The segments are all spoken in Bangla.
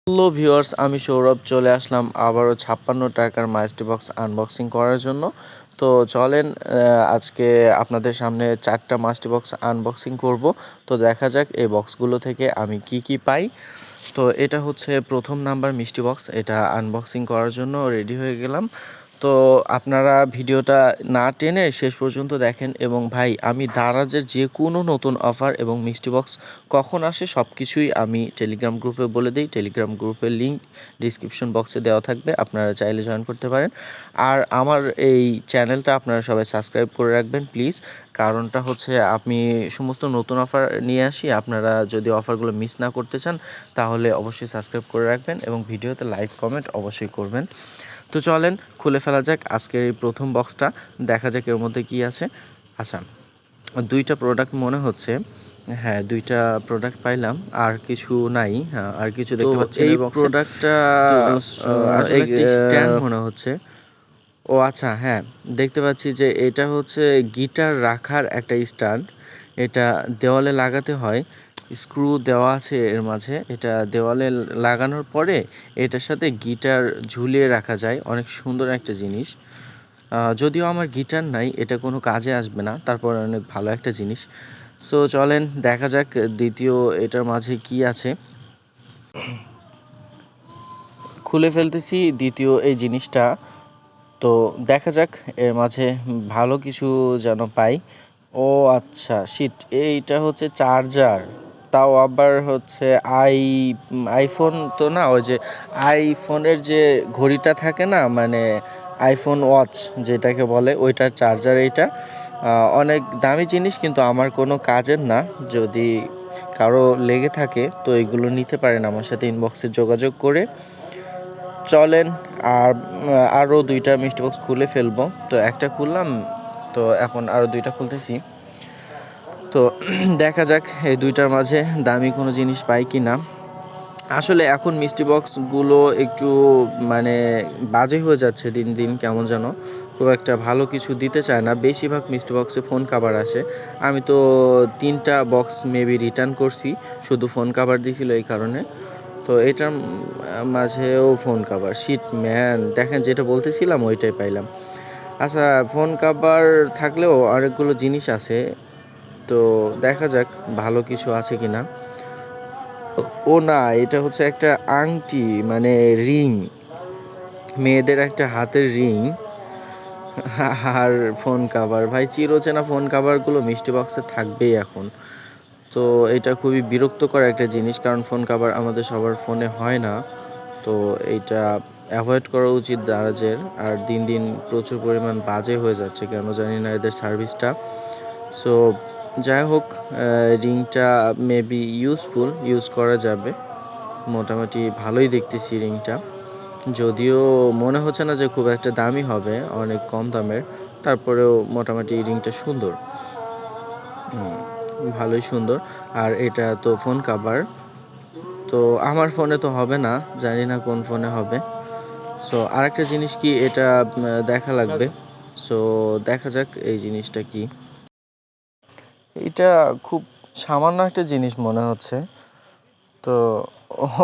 হ্যালো ভিউয়ার্স, আমি সৌরভ চলে আসলাম আবারও 56 টাকার মাইস্ট্রি বক্স আনবক্সিং করার জন্য। তো চলেন আজকে আপনাদের সামনে 4টা মাইস্ট্রি বক্স আনবক্সিং করব। তো দেখা যাক এই বক্সগুলো থেকে আমি কি পাই। তো এটা হচ্ছে প্রথম নাম্বার মিষ্টি বক্স, এটা আনবক্সিং করার জন্য রেডি হয়ে গেলাম। তো আপনারা ভিডিওটা না টেনে শেষ পর্যন্ত দেখেন। এবং ভাই, আমি দারাজের যে কোনো নতুন অফার এবং মিষ্টি বক্স কখন আসে সব কিছুই আমি টেলিগ্রাম গ্রুপে বলে দিই। টেলিগ্রাম গ্রুপের লিঙ্ক ডিসক্রিপশন বক্সে দেওয়া থাকবে, আপনারা চাইলে জয়েন করতে পারেন। আর আমার এই চ্যানেলটা আপনারা সবাই সাবস্ক্রাইব করে রাখবেন প্লিজ। কারণটা হচ্ছে আমি সমস্ত নতুন অফার নিয়ে আসি, আপনারা যদি অফারগুলো মিস না করতে চান তাহলে অবশ্যই সাবস্ক্রাইব করে রাখবেন এবং ভিডিওতে লাইক কমেন্ট অবশ্যই করবেন। তো চলেন খুলে ফেলা যাক আজকের এই প্রথম বক্সটা, দেখা যাক এর মধ্যে কি আছে। আচ্ছা, 2টা প্রোডাক্ট মনে হচ্ছে। হ্যাঁ, 2টা প্রোডাক্ট পাইলাম, আর কিছু নাই। আর কিছু দেখতে পাচ্ছি না এই এই বক্সে। প্রোডাক্টটা আসলে একটা স্ট্যান্ড মনে হচ্ছে। ও আচ্ছা, হ্যাঁ, দেখতে পাচ্ছি যে এটা হচ্ছে গিটার রাখার একটা স্ট্যান্ড। এটা দেওয়ালে লাগাতে হয়, স্ক্রু দেওয়া আছে এর মাঝে। এটা দেওয়ালে লাগানোর পরে এটার সাথে গিটার ঝুলিয়ে রাখা যায়। অনেক সুন্দর একটা জিনিস। যদিও আমার গিটার নাই, এটা কোনো কাজে আসবে না, তারপর অনেক ভালো একটা জিনিস। সো চলেন দেখা যাক দ্বিতীয় এটার মাঝে কি আছে। খুলে ফেলতেছি দ্বিতীয় এই জিনিসটা। তো দেখা যাক এর মাঝে ভালো কিছু যেন পাই। ও আচ্ছা, শিট, এইটা হচ্ছে চার্জার। তাও আবার হচ্ছে আইফোন তো না, ওই যে আইফোনের যে ঘড়িটা থাকে না, মানে আইফোন ওয়াচ যেটাকে বলে, ওইটার চার্জার এইটা। অনেক দামি জিনিস, কিন্তু আমার কোনো কাজের না। যদি কারো লেগে থাকে তো এগুলো নিতে পারেন আমার সাথে ইনবক্সে যোগাযোগ করে। চলেন আরও 2টা মিষ্টি বক্স খুলে ফেলবো। তো একটা খুললাম, তো এখন আরও 2টা খুলতেছি। তো দেখা যাক এই 2টার মাঝে দামি কোনো জিনিস পাই কি না। আসলে এখন মিষ্টি বক্সগুলো একটু মানে বাজে হয়ে যাচ্ছে দিন দিন, কেমন যেন খুব একটা ভালো কিছু দিতে চায় না। বেশিরভাগ মিষ্টি বক্সে ফোন কাভার আসে। আমি তো 3টা বক্স মেবি রিটার্ন করছি, শুধু ফোন কাভার দিয়েছিল এই কারণে। তো এটার মাঝেও ফোন কাভার, শিট ম্যান, দেখেন যেটা বলতেছিলাম ওইটাই পাইলাম। আচ্ছা, ফোন কাভার থাকলেও অনেকগুলো জিনিস আছে, তো দেখা যাক ভালো কিছু আছে কি না। ও না, এটা হচ্ছে একটা আংটি, মানে রিং, মেয়েদের একটা হাতের রিং। আর ফোন কাভার, ভাই চিরচেনা ফোন কাভারগুলো মিষ্টি বক্সে থাকবেই এখন। তো এটা খুবই বিরক্তকর একটা জিনিস, কারণ ফোন কাভার আমাদের সবার ফোনে হয় না। তো এইটা অ্যাভয়েড করা উচিত দারাজের। আর দিন দিন প্রচুর পরিমাণ বাজে হয়ে যাচ্ছে, কেন জানি না এদের সার্ভিসটা। সো যাই হোক, রিংটা মেবি ইউজ করা যাবে, মোটামুটি ভালোই দেখতেছি রিংটা। যদিও মনে হচ্ছে না যে খুব একটা দামি হবে, অনেক কম দামের, তারপরেও মোটামুটি রিংটা সুন্দর, ভালোই সুন্দর। আর এটা তো ফোন কাভার, তো আমার ফোনে তো হবে না, জানি না কোন ফোনে হবে। সো আরেকটা জিনিস কি, এটা দেখা লাগবে। সো দেখা যাক এই জিনিসটা কি। এটা খুব সামান্য একটা জিনিস মনে হচ্ছে। তো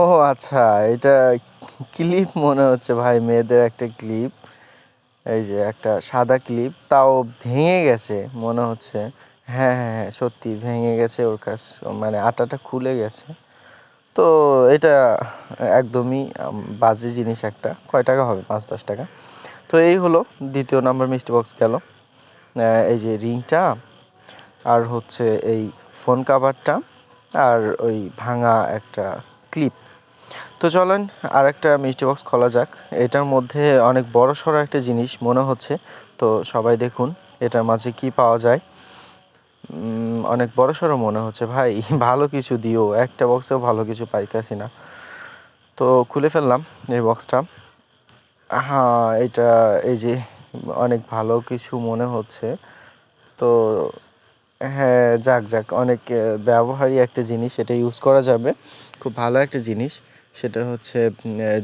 ও আচ্ছা, এটা ক্লিপ মনে হচ্ছে ভাই, মেয়েদের একটা ক্লিপ। এই যে একটা সাদা ক্লিপ, তাও ভেঙে গেছে মনে হচ্ছে। হ্যাঁ হ্যাঁ হ্যাঁ, সত্যি ভেঙে গেছে, ওর কাছ মানে আটাটা খুলে গেছে। তো এটা একদমই বাজে জিনিস একটা। কয় টাকা হবে? 5-10 টাকা। তো এই হলো দ্বিতীয় নাম্বার মিষ্টি বক্স গেল। এই যে রিংটা, আর হচ্ছে এই ফোন কাভারটা, আর ওই ভাঙা একটা ক্লিপ। তো চলেন আর একটা মিষ্টি বক্স খোলা যাক। এটার মধ্যে অনেক বড় সড়ো একটা জিনিস মনে হচ্ছে। তো সবাই দেখুন এটার মাঝে কি পাওয়া যায়। অনেক বড় সড়ো মনে হচ্ছে ভাই, ভালো কিছু দিও, একটা বক্সেও ভালো কিছু পাইতেছি না। তো খুলে ফেললাম এই বক্সটা। হ্যাঁ, এটা এই যে অনেক ভালো কিছু মনে হচ্ছে। তো হ্যাঁ, যাক যাক, অনেক ব্যবহারী একটা জিনিস, এটা ইউজ করা যাবে, খুব ভালো একটা জিনিস। সেটা হচ্ছে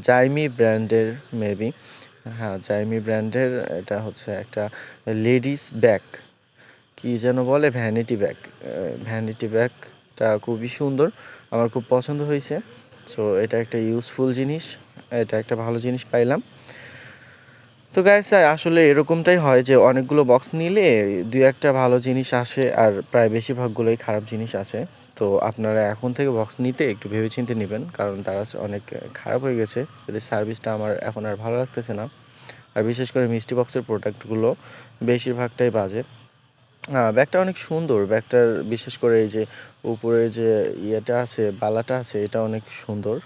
জাইমি ব্র্যান্ডের মেবি। হ্যাঁ, জাইমি ব্র্যান্ডের। এটা হচ্ছে একটা লেডিস ব্যাগ, কি যেন বলে, ভ্যানিটি ব্যাগ। ভ্যানিটি ব্যাগটা খুবই সুন্দর, আমার খুব পছন্দ হয়েছে। সো এটা একটা ইউজফুল জিনিস, এটা একটা ভালো জিনিস পাইলাম। তো গাইস আসলে এরকমটাই হয় যে অনেকগুলো বক্স নিলে দুই একটা ভালো জিনিস আসে আর প্রায় বেশিরভাগগুলোই খারাপ জিনিস আসে। তো আপনারা এখন থেকে বক্স নিতে একটু ভেবেচিন্তে নেবেন, কারণ তারা অনেক খারাপ হয়ে গেছে, এদের সার্ভিসটা আমার এখন আর ভালো লাগতেছে না। আর বিশেষ করে মিষ্টি বক্সের প্রোডাক্টগুলো বেশিরভাগটাই বাজে। ব্যাগটা অনেক সুন্দর, ব্যাগটার বিশেষ করে এই যে উপরে যে ইয়েটা আছে, বালাটা আছে, এটা অনেক সুন্দর।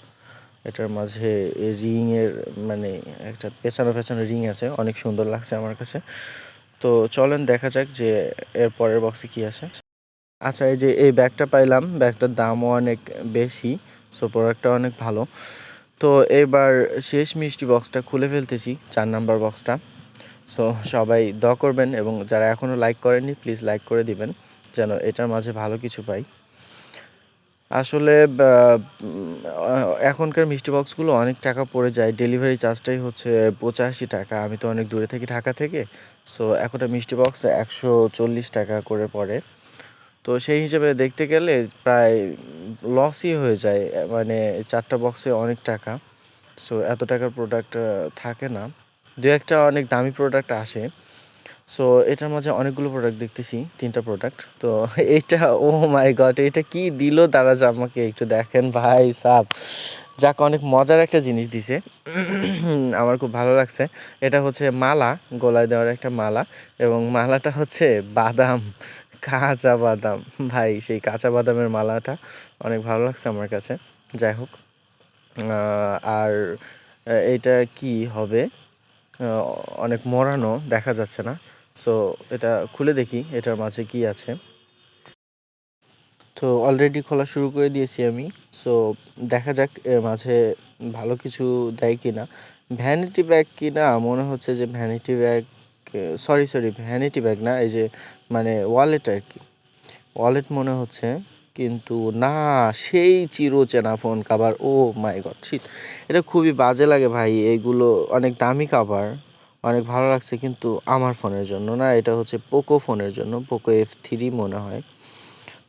এটার মাঝে রিংয়ের মানে একটা পেছানো পেছানো রিং আছে, অনেক সুন্দর লাগছে আমার কাছে। তো চলেন দেখা যাক যে এর পরের বক্সে কি আছে। আচ্ছা, এই যে এই ব্যাগটা পাইলাম, ব্যাগটার দামও অনেক বেশি, সো প্রোডাক্টটা অনেক ভালো। তো এবার শেষ মিষ্টি বক্সটা খুলে ফেলতেছি, 4 নাম্বার বক্সটা। সো সবাই দোয়া করবেন এবং যারা এখনও লাইক করেননি প্লিজ লাইক করে দিবেন যেন এটার মাঝে ভালো কিছু পাই। আসলে এখনকার মিষ্টি বক্সগুলো অনেক টাকা পড়ে যায়, ডেলিভারি চার্জটাই হচ্ছে 85 টাকা। আমি তো অনেক দূরে থাকি, ঢাকা থেকে। সো একটা মিষ্টি বক্স 140 টাকা করে পড়ে। তো সেই হিসেবে দেখতে গেলে প্রায় লসই হয়ে যায়, মানে 4টা বক্সে অনেক টাকা। সো এত টাকার প্রোডাক্ট থাকে না, দু একটা অনেক দামি প্রোডাক্ট আসে। সো এটার মাঝে অনেকগুলো প্রোডাক্ট দেখতেছি, 3টা প্রোডাক্ট। তো এইটা, ও মাই গড, এটা কি দিল দারাজ আমাকে, একটু দেখেন ভাই সাব। যাক, অনেক মজার একটা জিনিস দিছে, আমার খুব ভালো লাগছে। এটা হচ্ছে মালা, গলায় দেওয়ার একটা মালা, এবং মালাটা হচ্ছে বাদাম, কাঁচা বাদাম। ভাই সেই কাঁচা বাদামের মালাটা অনেক ভালো লাগছে আমার কাছে। যাই হোক, আর এইটা কি হবে, অনেক মোড়ানো, দেখা যাচ্ছে না। সো এটা খুলে দেখি এটার মাঝে কি আছে। তো অলরেডি খোলা শুরু করে দিয়েছি আমি। সো দেখা যাক এর মাঝে ভালো কিছু দেয় কি না। ভ্যানিটি ব্যাগ কি না, মনে হচ্ছে যে vanity bag, sorry sorry vanity bag না, এই যে মানে ওয়ালেট আর কি, ওয়ালেট মনে হচ্ছে। কিন্তু না, সেই চিরচেনা ফোন কাভার, ও মাই গড শিট। এটা খুবই বাজে লাগে ভাই, এইগুলো অনেক দামি কাভার, অনেক ভালো লাগছে কিন্তু আমার ফোনের জন্য না, এটা হচ্ছে পোকো ফোনের জন্য, পোকো F3 মনে হয়।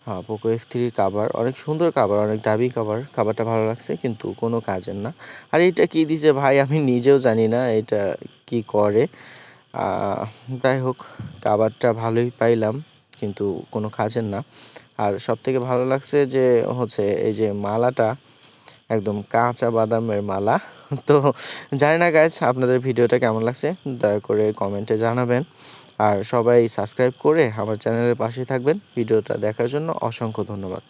হ্যাঁ, পোকো F3 কাভার, অনেক সুন্দর কাভার, অনেক দামি কাভার, কাভারটা ভালো লাগছে কিন্তু কোনো কাজের না। আর এটা কি দিছে ভাই, আমি নিজেও জানি না এটা কি করে। যাই হোক, কাভারটা ভালোই পাইলাম কিন্তু কোনো কাজের না। আর সবথেকে ভালো লাগছে যে হচ্ছে এই যে মালাটা, একদম কাঁচা বাদামের মালা। তো জানি না গাইজ, আপনাদের ভিডিওটা কেমন লাগছে দয়া করে কমেন্টে জানাবেন। আর সবাই সাবস্ক্রাইব করে আমার চ্যানেলের পাশে থাকবেন। ভিডিওটা দেখার জন্য অসংখ্য ধন্যবাদ।